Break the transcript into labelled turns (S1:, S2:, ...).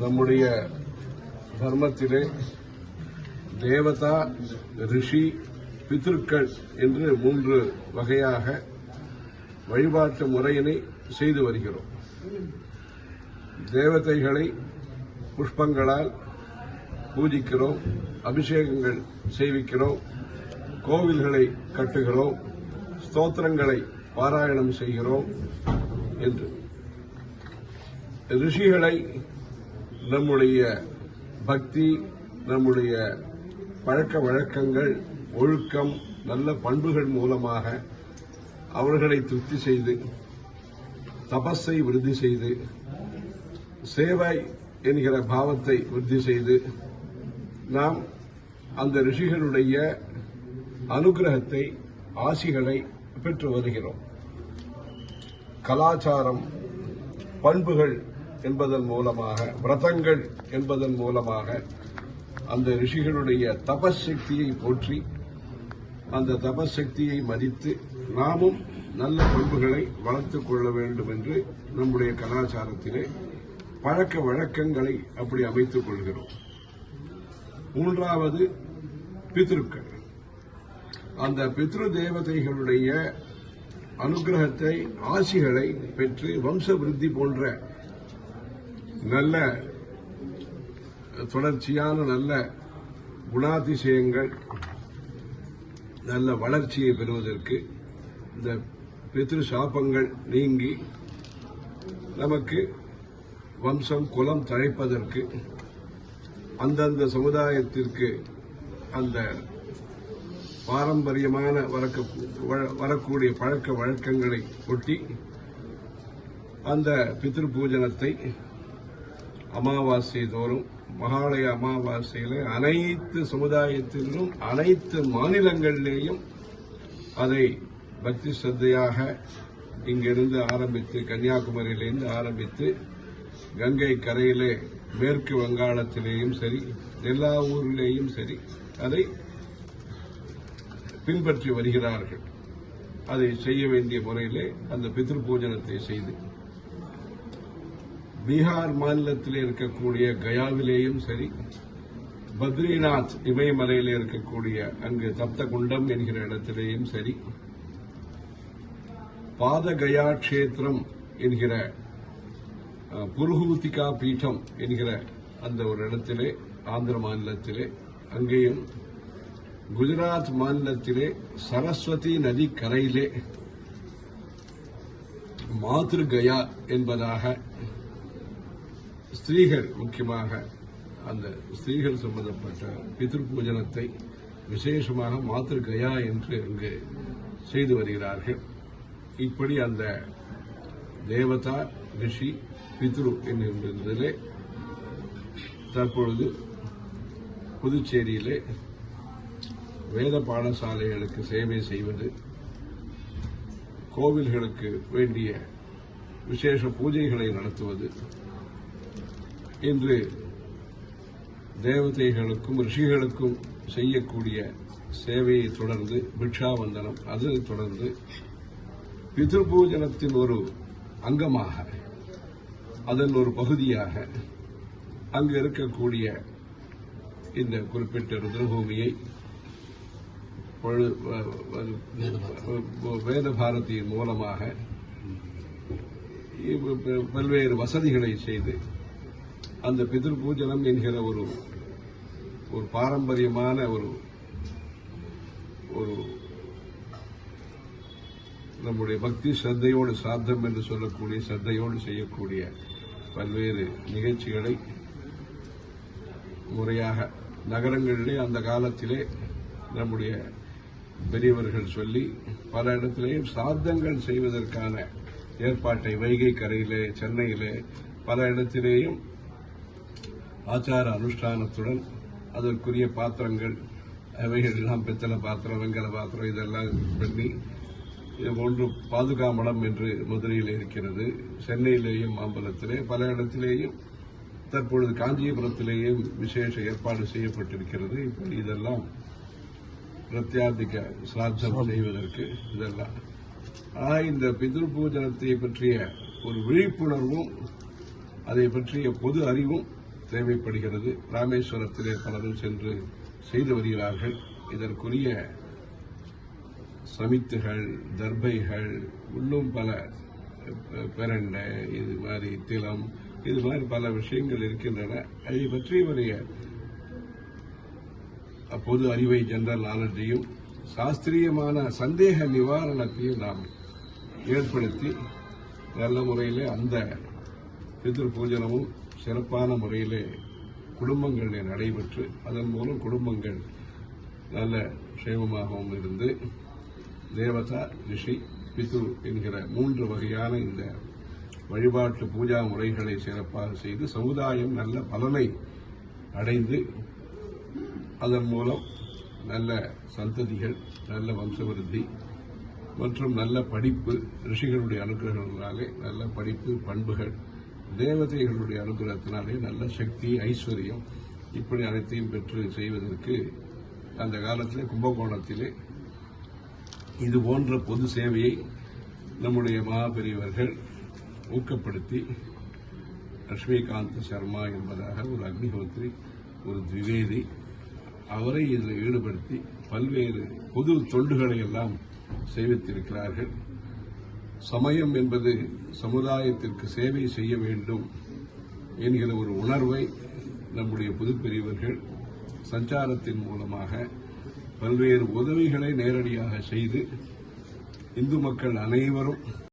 S1: நம்முடைய தர்மத்திலே தேவதா, ரிஷி, பித்ருக்கள் என்று 3 வகையாக வழிபாட்டு முறையினை செய்து வருகிறோம். தேவதைகளை புஷ்பங்களால் பூஜிக்கிறோம், அபிஷேகங்கள் செய்விக்கிறோம், கோவில்களை கட்டுகிறோம், ஸ்தோத்திரங்களை பாராயணம் செய்கிறோம் என்று. ரிஷிகளை நம்முடைய பக்தி, நம்முடைய பழக்க வழக்கங்கள், ஒழுக்கம், நல்ல பண்புகள் மூலமாக அவர்களை திருப்தி செய்து, தபஸை விருத்தி செய்து, சேவை என்கிற பாவத்தை விருத்தி செய்து, நாம் அந்த ரிஷிகளுடைய அனுகிரகத்தை, ஆசிகளை பெற்று வருகிறோம். கலாச்சாரம், பண்புகள் என்பதன் மூலமாக, விரதங்கள் என்பதன் மூலமாக அந்த ரிஷிகளுடைய தபசக்தியை போற்றி, அந்த தபசக்தியை மதித்து நாமும் நல்ல பண்புகளை வளர்த்துக் கொள்ள வேண்டும் என்று நம்முடைய கலாச்சாரத்திலே பழக்க வழக்கங்களை அப்படி அமைத்துக் கொள்கிறோம். 3வது பித்ருக்கள். அந்த பித்ரு தேவதைகளுடைய அனுகிரகத்தை, ஆசிகளை பெற்று வம்ச விருத்தி போன்ற நல்ல தொடர்ச்சியான நல்ல குணாதிசயங்கள், நல்ல வளர்ச்சியை பெறுவதற்கு, இந்த பித்ரு சாபங்கள் நீங்கி நமக்கு வம்சம் குலம் தழைப்பதற்கு, அந்தந்த சமுதாயத்திற்கு அந்த பாரம்பரியமான வரக்கூடிய பழக்க வழக்கங்களை ஒட்டி அந்த பித்ரு பூஜனத்தை அமாவாசை தோறும், மகாலய அமாவாசையில அனைத்து சமுதாயத்திலும், அனைத்து மாநிலங்களிலேயும் அதை பக்தி ஸ்ரத்தையாக இங்கிருந்து ஆரம்பித்து, கன்னியாகுமரியிலிருந்து ஆரம்பித்து, கங்கை கரையிலே மேற்கு வங்காளத்திலேயும் சரி, எல்லா ஊரிலேயும் சரி, அதை பின்பற்றி வருகிறார்கள். அதை செய்ய வேண்டிய முறையிலே அந்த பித்ரு பூஜனத்தை செய்து, பீகார் மாநிலத்தில் இருக்கக்கூடிய கயாவிலேயும் சரி, பத்ரிநாத் இமயமலையில் இருக்கக்கூடிய அங்கு தப்தகுண்டம் என்கிற இடத்திலேயும் சரி, பாதகயா கஷேத்திரம் என்கிற புருஹூதிகா பீடம் என்கிற அந்த ஒரு இடத்திலே, ஆந்திர மாநிலத்திலே, அங்கேயும் குஜராத் மாநிலத்திலே சரஸ்வதி நதி கரையிலே மாத்ருகயா என்பதாக ஸ்திரீகள், முக்கியமாக அந்த ஸ்திரீகள் சம்பந்தப்பட்ட பித்ரு பூஜனத்தை விசேஷமாக மாத்ருகயா என்று அங்கு செய்து வருகிறார்கள். இப்படி அந்த தேவதா, ரிஷி, பித்ரு என்பதிலே தற்பொழுது புதுச்சேரியிலே வேத பாடசாலைகளுக்கு சேவை செய்வது, கோவில்களுக்கு வேண்டிய விசேஷ பூஜைகளை நடத்துவது, இன்று தேவதைகளுக்கும் ரிஷிகளுக்கும் செய்யக்கூடிய சேவையை தொடர்ந்து பிக்ஷாவந்தனம், அது தொடர்ந்து பித்ரு பூஜனத்தின் ஒரு அங்கமாக, அதன் ஒரு பகுதியாக அங்கு இருக்கக்கூடிய இந்த குறிப்பிட்ட ருத்ரபூமியை வேத பாரதியின் மூலமாக பல்வேறு வசதிகளை செய்து, அந்த பித்ரு பூஜனம் என்கிற ஒரு பாரம்பரியமான ஒரு நம்முடைய பக்தி ஸ்ரத்தையோடு, சாத்தம் என்று சொல்லக்கூடிய ஸ்ரத்தையோடு செய்யக்கூடிய பல்வேறு நிகழ்ச்சிகளை முறையாக நகரங்களிலே அந்த காலத்திலே நம்முடைய பெரியவர்கள் சொல்லி பல இடத்திலேயும் சாத்தங்கள் செய்வதற்கான ஏற்பாட்டை வைகை கரையிலே, சென்னையிலே பல இடத்திலேயும் ஆச்சார அனுஷ்டானத்துடன் அதற்குரிய பாத்திரங்கள், அவைகள் எல்லாம் பித்தளை பாத்திரம், வெங்கல பாத்திரம் இதெல்லாம் பண்ணி, இது போன்று பாதுகாமடம் என்று மதுரையில் இருக்கிறது, சென்னையிலேயும் மாம்பலத்திலே, பல இடத்திலேயும் தற்பொழுது காஞ்சிபுரத்திலேயும் விசேஷ ஏற்பாடு செய்யப்பட்டிருக்கிறது. இப்படி இதெல்லாம் பிரத்யாதிக சிராத்தம் செய்வதற்கு இதெல்லாம். இந்த பித்ரு பூஜனத்தை பற்றிய ஒரு விழிப்புணர்வும், அதை பற்றிய பொது அறிவும் தேவைப்படுகிறது. ராமேஸ்வரத்திலே பலரும் சென்று செய்து வருகிறார்கள். இதற்குரிய சமித்துகள், தர்பைகள், இன்னும் பல பிரண்டை, இது மாதிரி திலம், இது மாதிரி பல விஷயங்கள் இருக்கின்றன. அதை பற்றிய பொது அறிவை, ஜெனரல் நாலேஜையும் சாஸ்திரியமான சந்தேக நிவாரணத்தையும் நாம் ஏற்படுத்தி நல்ல முறையிலே அந்த பித்ரு பூஜனமும் சிறப்பான முறையிலே குடும்பங்களில் நடைபெற்று அதன் மூலம் குடும்பங்கள் நல்ல சேமமாகவும் இருந்து தேவதா, ரிஷி, பித்ரு என்கிற 3 வகையான இந்த வழிபாட்டு பூஜா முறைகளை சிறப்பாக செய்து சமுதாயம் நல்ல பலனை அடைந்து அதன் மூலம் நல்ல சந்ததிகள், நல்ல வம்சவிருத்தி மற்றும் நல்ல படிப்பு, ரிஷிகளுடைய அனுகிரகங்களாலே நல்ல படிப்பு, பண்புகள், தேவதைகளுடைய அனுகிரகத்தினாலே நல்ல சக்தி, ஐஸ்வர்யம் இப்படி அனைத்தையும் பெற்று செய்வதற்கு அந்த காலத்திலே கும்பகோணத்திலே இது போன்ற பொது சேவையை நம்முடைய மகாபெரியவர்கள் ஊக்கப்படுத்தி லட்சுமிகாந்த் சர்மா என்பதாக ஒரு அக்னிஹோத்ரி, ஒரு திவேதி, அவரை இதில் ஈடுபடுத்தி பல்வேறு பொது தொண்டுகளை எல்லாம் செய்வித்திருக்கிறார்கள். சமயம் என்பது சமுதாயத்திற்கு சேவை செய்ய வேண்டும் என்கிற ஒரு உணர்வை நம்முடைய பொதுப்பெரியவர்கள் சஞ்சாரத்தின் மூலமாக பல்வேறு உதவிகளை நேரடியாக செய்து இந்து மக்கள் அனைவரும்